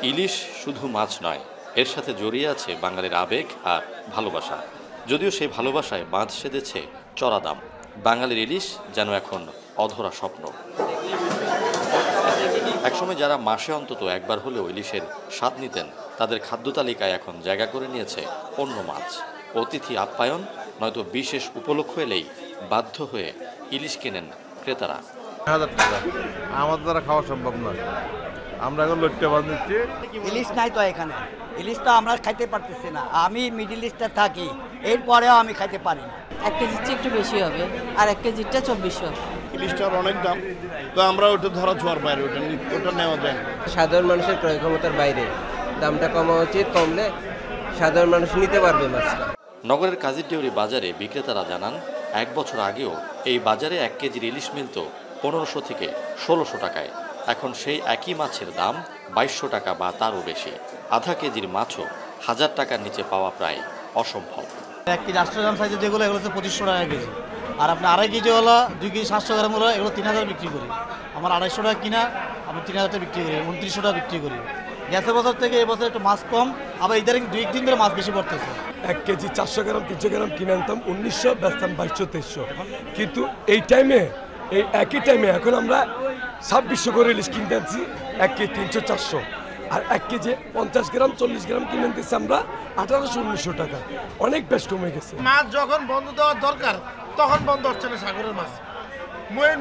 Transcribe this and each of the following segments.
ইলিশ শুধু মাছ নয়, এর সাথে জড়িয়ে আছে বাঙালির আবেগ আর ভালোবাসা। যদিও সেই ভালোবাসায় বাঁধ সেধেছে চড়া দাম। বাঙালির ইলিশ যেন এখন অধরা স্বপ্ন। একসময় যারা মাসে অন্তত একবার হলেও ইলিশের স্বাদ নিতেন, তাদের খাদ্য তালিকায় এখন জায়গা করে নিয়েছে অন্য মাছ। অতিথি আপ্যায়ন নয়তো বিশেষ উপলক্ষ এলেই বাধ্য হয়ে ইলিশ কেনেন ক্রেতারা। 1000 টাকা আমাদের দ্বারা খাওয়া সম্ভব নয়। আমরা এখন লইট্টা বাঁধ নিচ্ছি। ইলিশ নাই তো এখানে, ইলিশ তো আমরা খাইতে পারতেছি না। আমি মিডিল ইস্টে থাকি, এরপরেও আমি খাইতে পারি না। 1 কেজির চেয়ে একটু বেশি হবে, আর 1 কেজিরটা 2400। ইলিশটার অনেক দাম, তো আমরা ওটা ধরা ছোঁয়ার বাইরে, ওটা নেওয়া যায় না। সাধারণ মানুষের ক্রয় ক্ষমতার বাইরে, দামটা কমা উচিত, কমলে সাধারণ মানুষ নিতে পারবে মাছটা। নগরের কাজীরদেউরি বাজারে বিক্রেতারা জানান, 1 বছর আগেও এই বাজারে 1 কেজির ইলিশ মিলত 1500 থেকে 1600 টাকায়। এখন সেই একই মাছের দাম 2200 টাকা বা তারও বেশি। আধা কেজির মাছও 1000 টাকার নিচে পাওয়া প্রায় অসম্ভব। 1 কেজি 800 গ্রাম সাইজের যেগুলো, এগুলো হচ্ছে 2500 টাকা কেজি। আর আপনি 2.5 কেজি হলো, 2 কেজি 700 গ্রাম হলো, এগুলো 3000 বিক্রি করি। আমার 250 টাকা কিনা, আমি 3000 টাকা বিক্রি করি, 2900 টাকা বিক্রি করি। গ্যাসের বছর থেকে এই বছর একটু মাছ কম, আবার ইদারিং 2-1 দিন ধরে মাছ বেশি পড়তেছে। 1 কেজি 400 গ্রাম 300 গ্রাম কিনে আনতাম 1900, বেচতাম 2200-2300। কিন্তু এই টাইমে, এই একই টাইমে এখন আমরা 2600 করে ইলিশ কিনতে আনছি। 1 কেজি 300-400, আর 1 কেজি 50 গ্রাম 40 গ্রাম কিনে আনতেছি আমরা 1800-1900 টাকা। অনেক বেশ কমে গেছে। মাছ যখন বন্ধ দেওয়ার দরকার তখন বন্ধ হচ্ছে না সাগরের মাছ।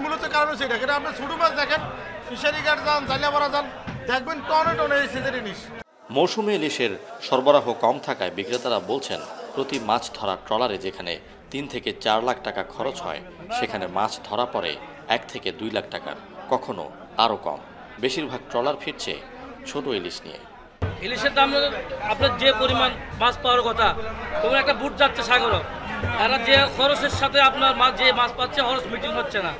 মূলত কারণ হচ্ছে এটা, কিন্তু আপনি ছোট মাছ দেখেন, ফিশারি ঘাট যান, জালিয়াপাড়া যান, দেখবেন টনে টনে এই সিজের ইলিশ। মৌসুমে ইলিশের সরবরাহ কম থাকায় বিক্রেতারা বলছেন, প্রতি মাছ ধরা ট্রলারে যেখানে 3 থেকে 4 লাখ টাকা খরচ হয়, সেখানে মাছ ধরা পড়ে 1 থেকে 2 লাখ টাকার, কখনো আরও কম। বেশিরভাগ ট্রলার ফিরছে ছোট ইলিশ নিয়ে। ইলিশের দাম আপনার যে পরিমাণ মাছ পাওয়ার কথা, তখন একটা বুট যাচ্ছে সাগরও, এরা যে খরচের সাথে আপনার যে মাছ পাচ্ছে, খরচ মিটিং হচ্ছে না,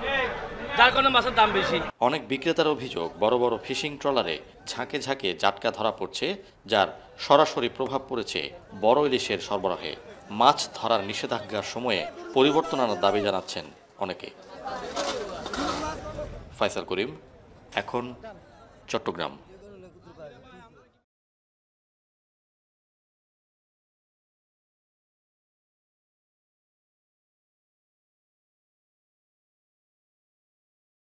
যার কারণে মাছের দাম বেশি। অনেক বিক্রেতার অভিযোগ, বড় বড় ফিশিং ট্রলারে ঝাঁকে ঝাঁকে জাটকা ধরা পড়ছে, যার সরাসরি প্রভাব পড়েছে বড় ইলিশের সরবরাহে। মাছ ধরার নিষেধাজ্ঞার সময়ে পরিবর্তন আনার দাবি জানাচ্ছেন অনেকে। ফয়সাল করিম, এখন চট্টগ্রাম।